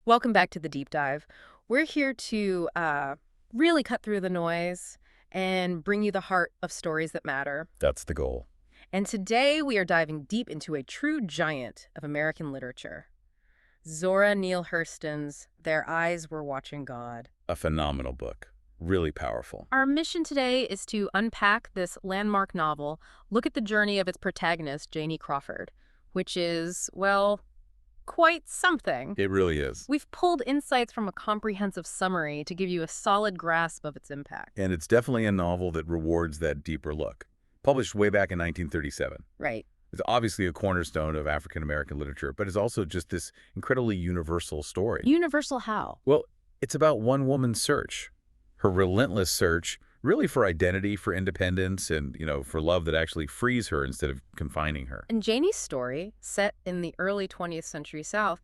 Welcome back to the deep dive. We're here to really cut through the noise and bring you the heart of stories that matter. That's the goal. And today we are diving deep into a true giant of American literature, Zora Neale Hurston's Their Eyes Were Watching God. A phenomenal book. Really powerful. Our mission today is to unpack this landmark novel, look at the journey of its protagonist, Janie Crawford, which is, well, quite something. It really is. We've pulled insights from a comprehensive summary to give you a solid grasp of its impact. And it's definitely a novel that rewards that deeper look. Published way back in 1937. Right. It's obviously a cornerstone of African-American literature, but it's also just this incredibly universal story. Universal how? Well, it's about one woman's search. Her relentless search, really for identity, for independence, and, for love that actually frees her instead of confining her. And Janie's story, set in the early 20th century South,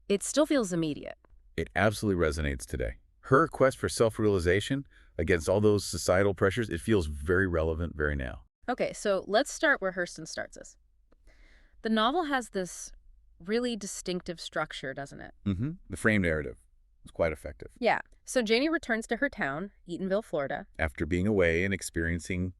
it still feels immediate. It absolutely resonates today. Her quest for self-realization against all those societal pressures, it feels very relevant, very now. Okay, so let's start where Hurston starts us. The novel has this really distinctive structure, doesn't it? The frame narrative was quite effective. Yeah. So Janie returns to her town, Eatonville, Florida. After being away and experiencing,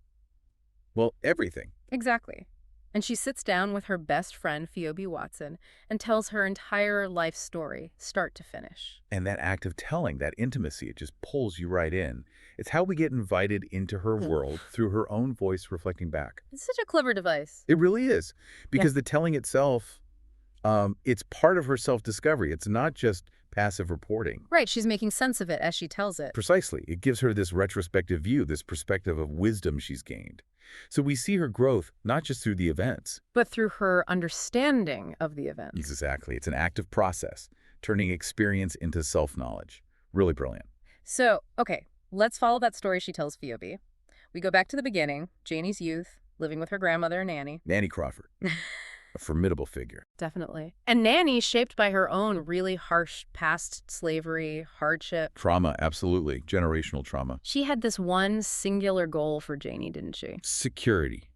well, everything. Exactly. And she sits down with her best friend, Phoebe Watson, and tells her entire life story, start to finish. And that act of telling, that intimacy, it just pulls you right in. It's how we get invited into her world through her own voice reflecting back. It's such a clever device. It really is. Because the telling itself, it's part of her self-discovery. It's not just passive reporting. Right, she's making sense of it as she tells it. Precisely. It gives her this retrospective view, this perspective of wisdom she's gained. So we see her growth not just through the events. But through her understanding of the events. Exactly. It's an active process, turning experience into self-knowledge. Really brilliant. So, okay, let's follow that story she tells Phoebe. We go back to the beginning, Janie's youth, living with her grandmother and Nanny. Nanny Crawford. A formidable figure. Definitely. And Nanny, shaped by her own really harsh past slavery, hardship. Trauma, absolutely. Generational trauma. She had this one singular goal for Janie, didn't she? Security.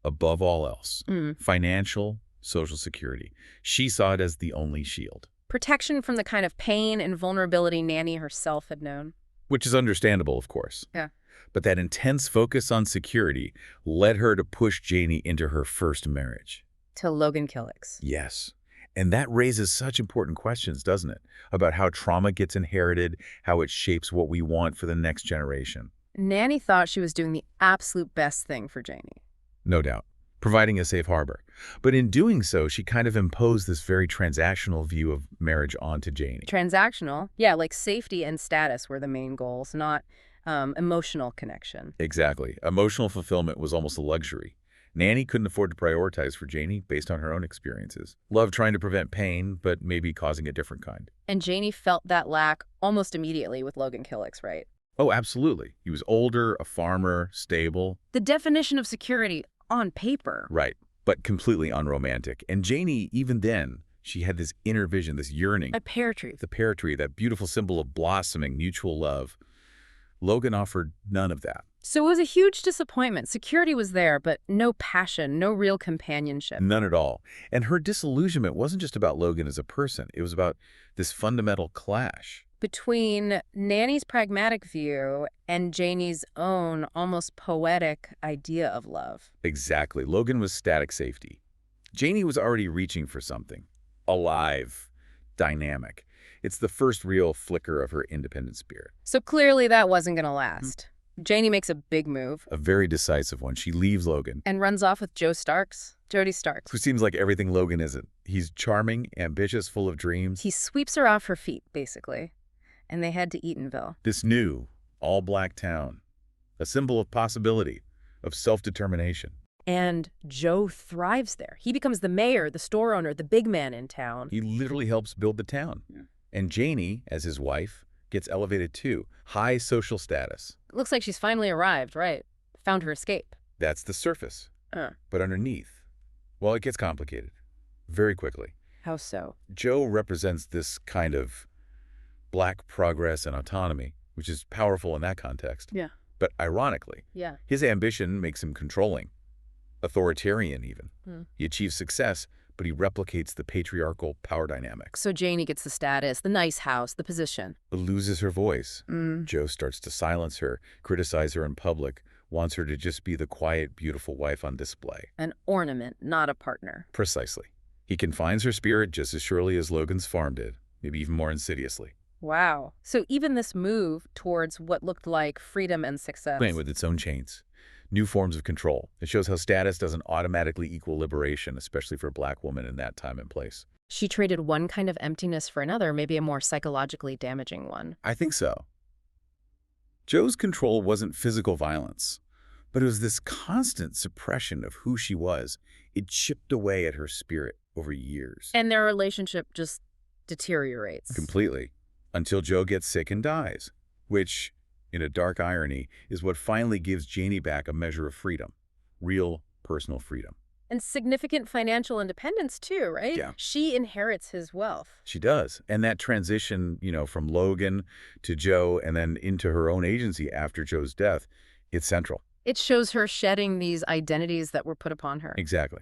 Above all else. Financial, social security. She saw it as the only shield. Protection from the kind of pain and vulnerability Nanny herself had known. Which is understandable, of course. Yeah. But that intense focus on security led her to push Janie into her first marriage. To Logan Killick's. Yes. And that raises such important questions, doesn't it? About how trauma gets inherited, how it shapes what we want for the next generation. Nanny thought she was doing the absolute best thing for Janie. No doubt. Providing a safe harbor. But in doing so, she kind of imposed this very transactional view of marriage onto Janie. Transactional? Yeah, like safety and status were the main goals, not emotional connection. Exactly. Emotional fulfillment was almost a luxury. Nanny couldn't afford to prioritize for Janie based on her own experiences. Love trying to prevent pain, but maybe causing a different kind. And Janie felt that lack almost immediately with Logan Killick's, right? Oh, absolutely. He was older, a farmer, stable. The definition of security on paper. Right, but completely unromantic. And Janie, even then, she had this inner vision, this yearning. A pear tree. The pear tree, that beautiful symbol of blossoming mutual love. Logan offered none of that. So it was a huge disappointment. Security was there, but no passion, no real companionship. None at all. And her disillusionment wasn't just about Logan as a person. It was about this fundamental clash. Between Nanny's pragmatic view and Janie's own almost poetic idea of love. Exactly. Logan was static safety. Janie was already reaching for something. Alive. Dynamic. It's the first real flicker of her independent spirit. So clearly that wasn't going to last. Janie makes a big move. A very decisive one. She leaves Logan. And runs off with Jody Starks. Who seems like everything Logan isn't. He's charming, ambitious, full of dreams. He sweeps her off her feet, basically. And they head to Eatonville. This new, all-black town. A symbol of possibility, of self-determination. And Joe thrives there. He becomes the mayor, the store owner, the big man in town. He literally helps build the town. Yeah. And Janie, as his wife, gets elevated too. High social status. Looks like she's finally arrived, right? Found her escape. That's the surface. But underneath, well, it gets complicated. Very quickly. How so? Joe represents this kind of black progress and autonomy, which is powerful in that context. Yeah. But ironically, his ambition makes him controlling. Authoritarian even. He achieves success, but he replicates the patriarchal power dynamics. So Janie gets the status, the nice house, the position. But loses her voice. Mm. Joe starts to silence her, criticize her in public, wants her to just be the quiet, beautiful wife on display. An ornament, not a partner. Precisely. He confines her spirit just as surely as Logan's farm did, maybe even more insidiously. Wow. So even this move towards what looked like freedom and success. Playing with its own chains. New forms of control. It shows how status doesn't automatically equal liberation, especially for a Black woman in that time and place. She traded one kind of emptiness for another, maybe a more psychologically damaging one. I think so. Joe's control wasn't physical violence, but it was this constant suppression of who she was. It chipped away at her spirit over years. And their relationship just deteriorates. Completely. Until Joe gets sick and dies, which, in a dark irony, is what finally gives Janie back a measure of freedom. Real personal freedom. And significant financial independence too, right? Yeah. She inherits his wealth. She does. And that transition, from Logan to Joe and then into her own agency after Joe's death, it's central. It shows her shedding these identities that were put upon her. Exactly.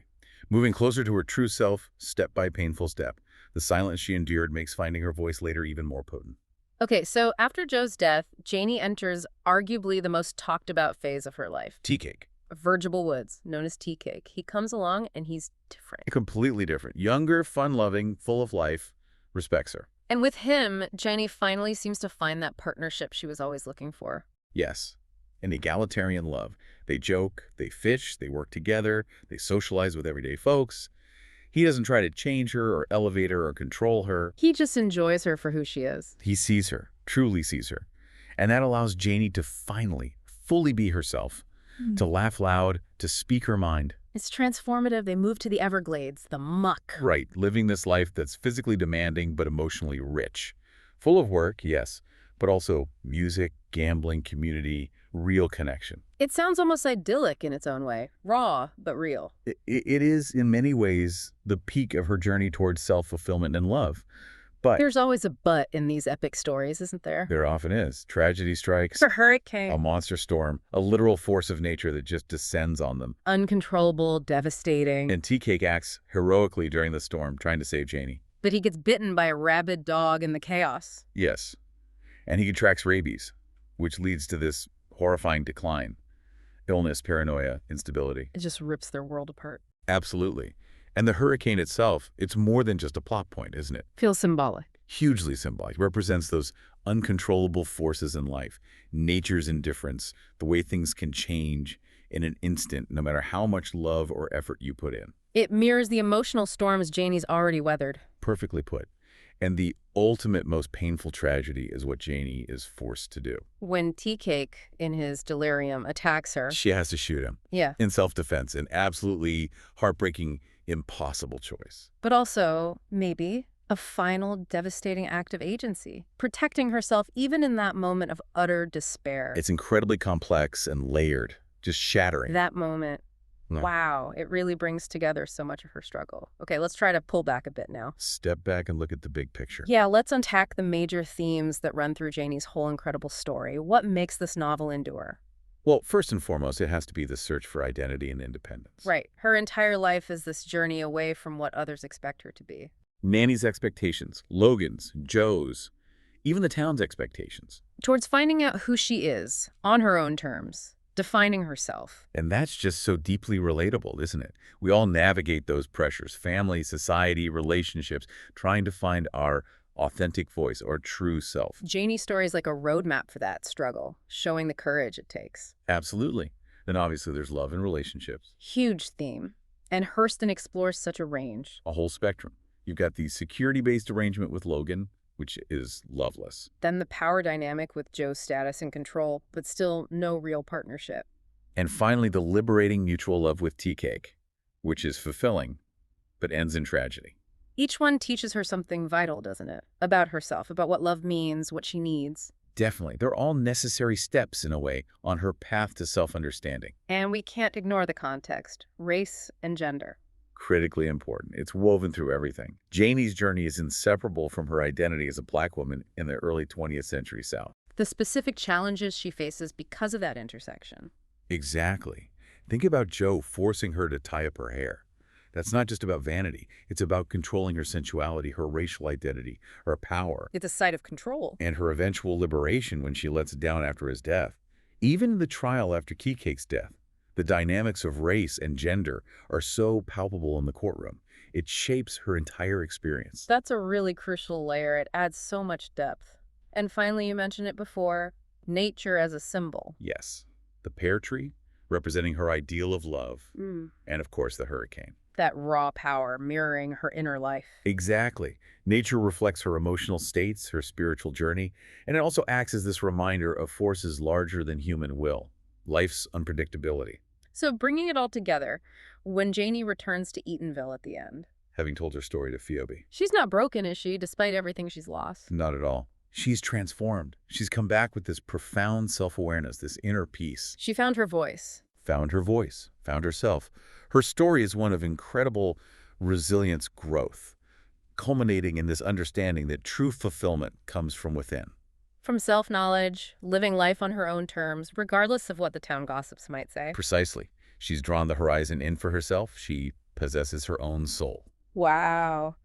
Moving closer to her true self, step by painful step. The silence she endured makes finding her voice later even more potent. Okay, so after Joe's death, Janie enters arguably the most talked about phase of her life. Tea cake. Virgil Woods, known as Tea Cake. He comes along and he's different. Completely different. Younger, fun-loving, full of life, respects her. And with him, Janie finally seems to find that partnership she was always looking for. Yes, an egalitarian love. They joke, they fish, they work together, they socialize with everyday folks. He doesn't try to change her or elevate her or control her. He just enjoys her for who she is. He sees her, truly sees her. And that allows Janie to finally, fully be herself, to laugh loud, to speak her mind. It's transformative. They move to the Everglades, the muck. Right, living this life that's physically demanding but emotionally rich. Full of work, yes, but also music, gambling, community, real connection. It sounds almost idyllic in its own way. Raw, but real. It is, in many ways, the peak of her journey towards self-fulfillment and love. But there's always a but in these epic stories, isn't there? there often is. Tragedy strikes, For hurricane. a monster storm, a literal force of nature that just descends on them. Uncontrollable, devastating. And Tea Cake acts heroically during the storm, trying to save Janie. But he gets bitten by a rabid dog in the chaos. Yes. And he contracts rabies, which leads to this horrifying decline. Illness, paranoia, instability. It just rips their world apart. Absolutely. And the hurricane itself, it's more than just a plot point, isn't it? Feels symbolic. Hugely symbolic. Represents those uncontrollable forces in life. Nature's indifference, the way things can change in an instant, no matter how much love or effort you put in. It mirrors the emotional storms Janie's already weathered. Perfectly put. And the ultimate, most painful tragedy is what Janie is forced to do. When Tea Cake, in his delirium, attacks her. She has to shoot him. Yeah. In self-defense, an absolutely heartbreaking, impossible choice. But also, maybe, a final devastating act of agency. Protecting herself even in that moment of utter despair. It's incredibly complex and layered, just shattering. That moment. No. Wow, it really brings together so much of her struggle. Okay, let's try to pull back a bit now. Step back and look at the big picture. Yeah, let's unpack the major themes that run through Janie's whole incredible story. What makes this novel endure? Well, first and foremost, it has to be the search for identity and independence. Right. Her entire life is this journey away from what others expect her to be. Nanny's expectations, Logan's, Joe's, even the town's expectations. Towards finding out who she is, on her own terms, defining herself. And that's just so deeply relatable, isn't it? We all navigate those pressures, family, society, relationships, trying to find our authentic voice or true self. Janie's story is like a roadmap for that struggle, showing the courage it takes. Absolutely. Then obviously there's love and relationships. Huge theme. And Hurston explores such a range. A whole spectrum. You've got the security-based arrangement with Logan, which is loveless. Then the power dynamic with Joe's status and control, but still no real partnership. And finally, the liberating mutual love with Tea Cake, which is fulfilling, but ends in tragedy. Each one teaches her something vital, doesn't it? About herself, about what love means, what she needs. Definitely. They're all necessary steps, in a way, on her path to self-understanding. And we can't ignore the context, race and gender. Critically important. It's woven through everything. Janie's journey is inseparable from her identity as a Black woman in the early 20th century South. The specific challenges she faces because of that intersection. Exactly. Think about Joe forcing her to tie up her hair. That's not just about vanity. It's about controlling her sensuality, her racial identity, her power, It's a site of control. and her eventual liberation when she lets it down after his death. Even in the trial after Keycake's death, the dynamics of race and gender are so palpable in the courtroom. It shapes her entire experience. That's a really crucial layer. It adds so much depth. And finally, you mentioned it before, nature as a symbol. Yes, the pear tree, representing her ideal of love, Mm. and of course the hurricane. That raw power mirroring her inner life. Exactly. Nature reflects her emotional states, her spiritual journey, and it also acts as this reminder of forces larger than human will, life's unpredictability. So bringing it all together, when Janie returns to Eatonville at the end, Having told her story to Phoebe. she's not broken, is she, despite everything she's lost? Not at all. She's transformed. She's come back with this profound self-awareness, this inner peace. She found her voice. Found her voice, found herself. Her story is one of incredible resilience growth, culminating in this understanding that true fulfillment comes from within. From self-knowledge, living life on her own terms, regardless of what the town gossips might say. Precisely. She's drawn the horizon in for herself. She possesses her own soul. Wow.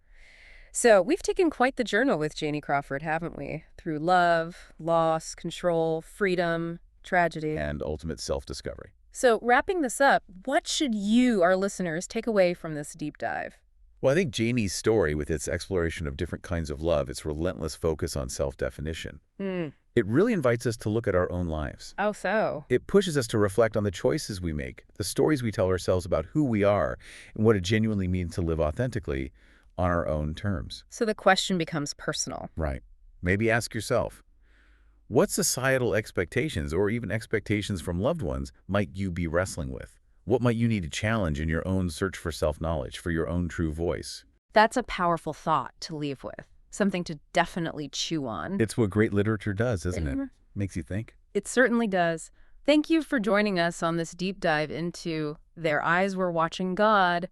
So we've taken quite the journey with Janie Crawford, haven't we? Through love, loss, control, freedom, tragedy. And ultimate self-discovery. So wrapping this up, what should you, our listeners, take away from this deep dive? Well, I think Janie's story, with its exploration of different kinds of love, its relentless focus on self-definition, it really invites us to look at our own lives. Oh, so? It pushes us to reflect on the choices we make, the stories we tell ourselves about who we are, and what it genuinely means to live authentically on our own terms. So the question becomes personal. Right. Maybe ask yourself, what societal expectations or even expectations from loved ones might you be wrestling with? What might you need to challenge in your own search for self-knowledge, for your own true voice? That's a powerful thought to leave with, something to definitely chew on. It's what great literature does, isn't it? Mhm. Makes you think. It certainly does. Thank you for joining us on this deep dive into Their Eyes Were Watching God.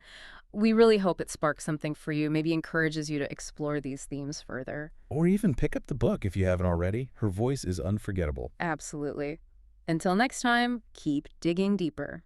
We really hope it sparks something for you, maybe encourages you to explore these themes further. Or even pick up the book if you haven't already. Her voice is unforgettable. Absolutely. Until next time, keep digging deeper.